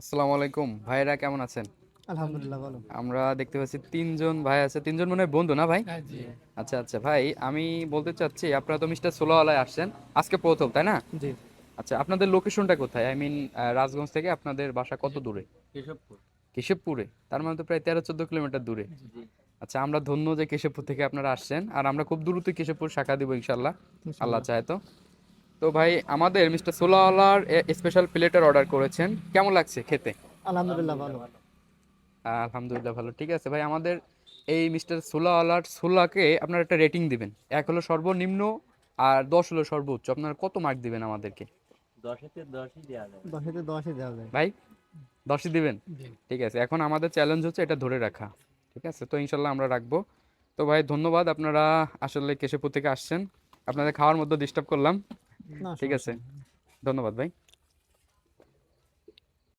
আসসালামু আলাইকুম ভাইরা, কেমন আছেন? আলহামদুলিল্লাহ ভালো। আমরা দেখতে পাচ্ছি তিনজন ভাই আছে, তিনজন মনে হয় বন্ধু, না ভাই? হ্যাঁ, জি। আচ্ছা আচ্ছা ভাই, আমি বলতে চাচ্ছি আপনারা তো মিস্টার সোলাওয়ালায় আসছেন আজকে প্রথম, তাই না? জি। আচ্ছা, আপনাদের লোকেশনটা কোথায়? আই মিন, রাজগঞ্জ থেকে আপনাদের বাসা কত দূরে? কেশবপুর। কেশবপুরে? তার মানে তো প্রায় 13-14 কিলোমিটার দূরে। জি। আচ্ছা, আমরা ধন্য যে কেশবপুর থেকে আপনারা আসছেন, আর আমরা খুব দ্রুত কেশবপুর শাখা দিব ইনশাল্লাহ, আল্লাহ ইনশাআল্লাহ। চাহে তো। তো ভাই, আমাদের মিস্টার সোলাওয়ালার স্পেশাল প্লেটার অর্ডার করেছেন, কেমন লাগছে খেতে? আলহামদুলিল্লাহ ভালো। আলহামদুলিল্লাহ ভালো। ঠিক আছে ভাই, আমাদের এই মিস্টার সোলাওয়ালার সোলাকে আপনার একটা রেটিং দিবেন। 1 হলো সর্বনিম্ন, আর 10 হলো সর্বোচ্চ। আপনারা কত মার্ক দিবেন আমাদেরকে? 10-তে 10ই দেওয়া যাবে। 10-তে 10-ই দেওয়া যায়। ভাই, 10ই দিবেন? জি। ঠিক আছে, এখন আমাদের চ্যালেঞ্জ হচ্ছে এটা ধরে রাখা। ঠিক আছে, তো ইনশাল্লাহ আমরা রাখবো। তো ভাই ধন্যবাদ, আপনারা আসলে কেশবপুর থেকে আসছেন, আপনাদের খাওয়ার মধ্যে ডিস্টার্ব করলাম। না, ঠিক সমস্যা আছে, নেই। ধন্যবাদ ভাই।